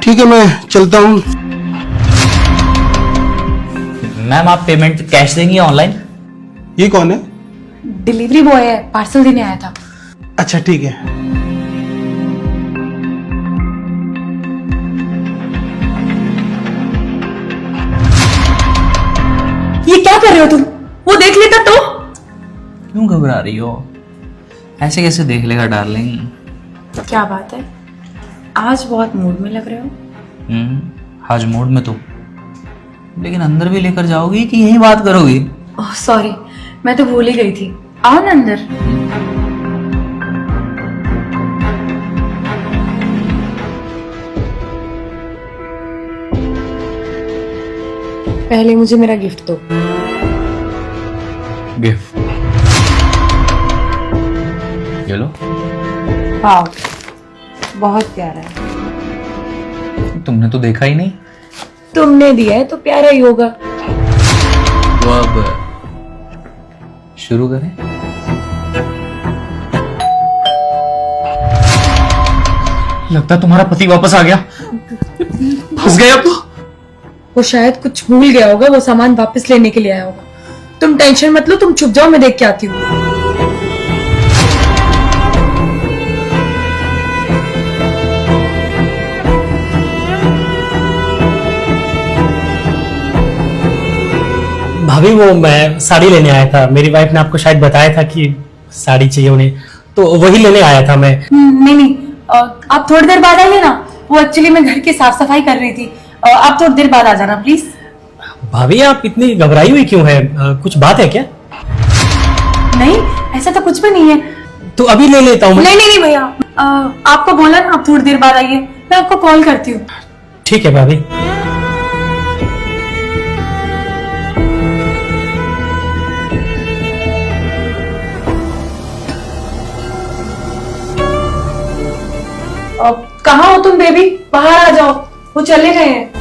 ठीक है, मैं चलता हूँ। मैम आप पेमेंट कैश देंगी या ऑनलाइन? ये कौन है? डिलीवरी बॉय है, पार्सल देने आया था। अच्छा ठीक है। ये क्या कर रहे हो तुम? वो देख लेता तो? क्यों घबरा रही हो? ऐसे कैसे देख लेगा डार्लिंग? क्या बात है, आज बहुत मूड में लग रहे हो। आज मूड में तो, लेकिन अंदर भी लेकर जाओगी कि यही बात करोगी? ओह सॉरी, मैं तो भूल ही गई थी। आओ ना अंदर। पहले मुझे मेरा गिफ्ट दो। गिफ्ट? ये लो। वाह, बहुत प्यारा है। तुमने तो देखा ही नहीं। तुमने दिया है तो प्यारा ही होगा। तो अब शुरू करें? लगता है तुम्हारा पति वापस आ गया। फंस गए अब तो। वो शायद कुछ भूल गया होगा, वो सामान वापस लेने के लिए आया होगा। तुम टेंशन मत लो, तुम छुप जाओ, मैं देख के आती हूँ। भाभी वो मैं साड़ी लेने आया था। मेरी वाइफ ने आपको शायद बताया था कि साड़ी चाहिए उन्हें, तो वही लेने आया था मैं। नहीं नहीं, आप थोड़ी देर बाद आइए ना। वो एक्चुअली मैं घर की साफ सफाई कर रही थी। आप थोड़ी देर बाद आ जाना प्लीज। भाभी आप इतनी घबराई हुई क्यों है? कुछ बात है क्या? नहीं, ऐसा तो कुछ भी नहीं है। तो अभी ले लेता हूँ मैं। नहीं नहीं नहीं भैया, आपको बोला ना आप थोड़ी देर बाद आइए, मैं आपको कॉल करती हूँ। ठीक है भाभी। कहाँ हो तुम बेबी? बाहर आ जाओ, वो चले गए हैं।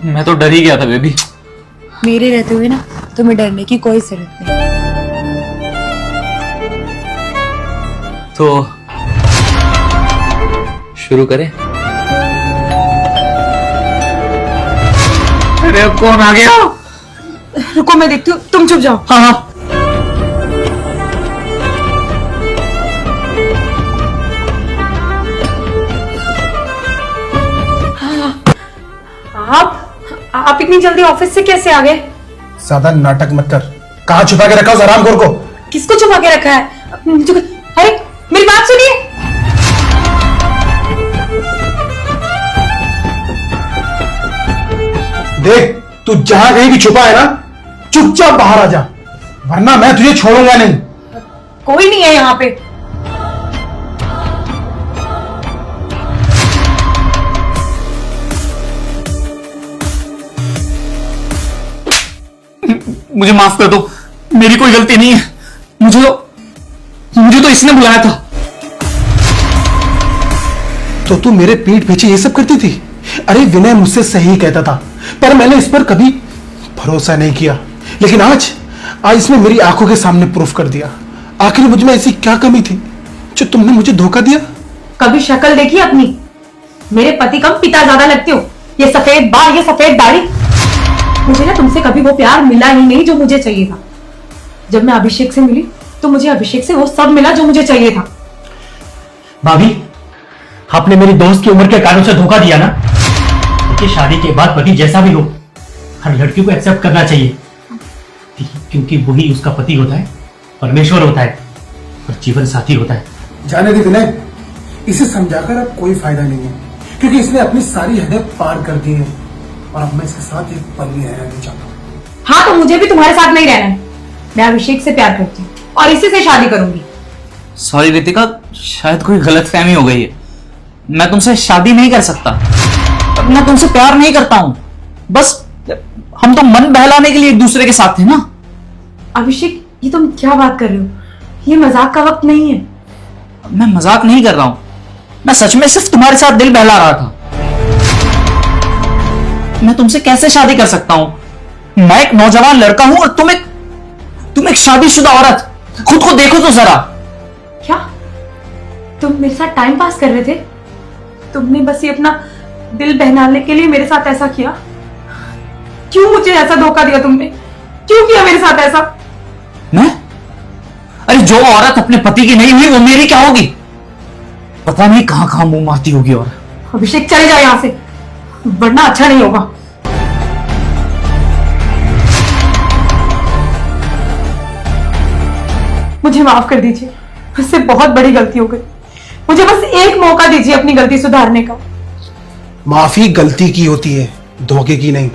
मैं तो डर ही गया था बेबी। मेरे रहते हुए ना तुम्हें डरने की कोई जरूरत नहीं। तो शुरू करें? अरे अब कौन आ गया? रुको मैं देखती हूँ, तुम चुप जाओ। हाँ हाँ। आप इतनी जल्दी ऑफिस से कैसे आ गए? ज्यादा नाटक मत कर। कहाँ छुपा के रखा उस हरामखोर को? किसको छुपा के रखा है? अरे मेरी बात सुनिए। देख, तू जहां कहीं भी छुपा है ना, चुपचाप बाहर आ जा, वरना मैं तुझे छोड़ूंगा नहीं। कोई नहीं है यहाँ पे। मुझे माफ कर दो, मेरी कोई गलती नहीं है। मुझे तो इसने बुलाया था। तो तू मेरे पीठ पीछे ये सब करती थी? अरे विनय मुझसे सही कहता था, पर मैंने इस पर कभी भरोसा नहीं किया। लेकिन आज इसने मेरी आंखों के सामने प्रूफ कर दिया। आखिर मुझ में ऐसी क्या कमी थी जो तुमने मुझे धोखा दिया? कभी शक्ल देखी अपनी? मेरे पति कम पिता ज्यादा लगते हो। ये सफेद बाल, ये सफेद दाढ़ी। मुझे ना तुमसे कभी वो प्यार मिला ही नहीं जो मुझे चाहिए था। जब मैं अभिषेक से मिली तो मुझे अभिषेक से वो सब मिला जो मुझे चाहिए था। भाभी आपने मेरी दोस्त की उम्र के कारण से धोखा दिया ना। देखिए शादी के बाद पति जैसा भी हो, हर लड़की को एक्सेप्ट करना चाहिए, क्योंकि वही उसका पति होता है, परमेश्वर होता है और जीवन साथी होता है। जाने दे विनय, इसे समझाकर अब कोई फायदा नहीं है, क्योंकि इसने अपनी सारी हदें पार कर दी है और अब मैं इसके साथ एक पल भी रहना नहीं चाहता। हाँ, तो मुझे भी तुम्हारे साथ नहीं रहना है। मैं अभिषेक से प्यार करती हूँ और इसी से शादी करूंगी। सॉरी रितिका, शायद कोई गलतफहमी हो गई है। मैं तुमसे शादी नहीं कर सकता। मैं तुमसे प्यार नहीं करता हूं। बस हम तो मन बहलाने के लिए एक दूसरे के साथ थे ना। अभिषेक, ये तुम क्या बात कर रहे हो? ये मजाक का वक्त नहीं है। मैं मजाक नहीं कर रहा हूं, मैं सच में सिर्फ तुम्हारे साथ दिल बहला रहा था। मैं तुमसे कैसे शादी कर सकता हूं? मैं एक नौजवान लड़का हूं और तुम एक शादीशुदा औरत। खुद को देखो तो जरा। क्या तुम मेरे साथ टाइम पास कर रहे थे? तुमने बस ये अपना दिल बहलाने के लिए मेरे साथ ऐसा किया? क्यों मुझे ऐसा धोखा दिया तुमने? क्यों किया मेरे साथ ऐसा? मैं? अरे जो औरत अपने पति की नहीं हुई वो मेरी क्या होगी? पता नहीं कहां कहां मुंह मारती होगी। और अभिषेक चले जाए यहां से, वरना अच्छा नहीं होगा। मुझे माफ कर दीजिए, मुझसे बहुत बड़ी गलती हो गई। मुझे बस एक मौका दीजिए अपनी गलती सुधारने का। माफी गलती की होती है, धोखे की नहीं।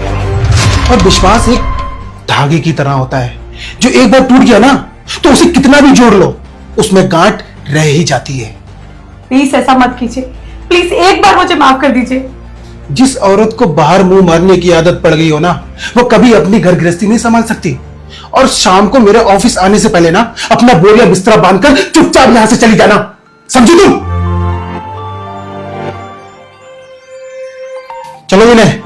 और विश्वास एक धागे की तरह होता है, जो एक बार टूट गया ना तो उसे कितना भी जोड़ लो उसमें गांठ रह ही जाती है। प्लीज ऐसा मत कीजिए, प्लीज एक बार मुझे माफ कर दीजिए। जिस औरत को बाहर मुंह मारने की आदत पड़ गई हो ना, वो कभी अपनी घर गृहस्थी नहीं संभाल सकती। और शाम को मेरे ऑफिस आने से पहले ना अपना बोरिया बिस्तरा बांधकर चुपचाप यहां से चली जाना, समझी तुम? चलो विनय,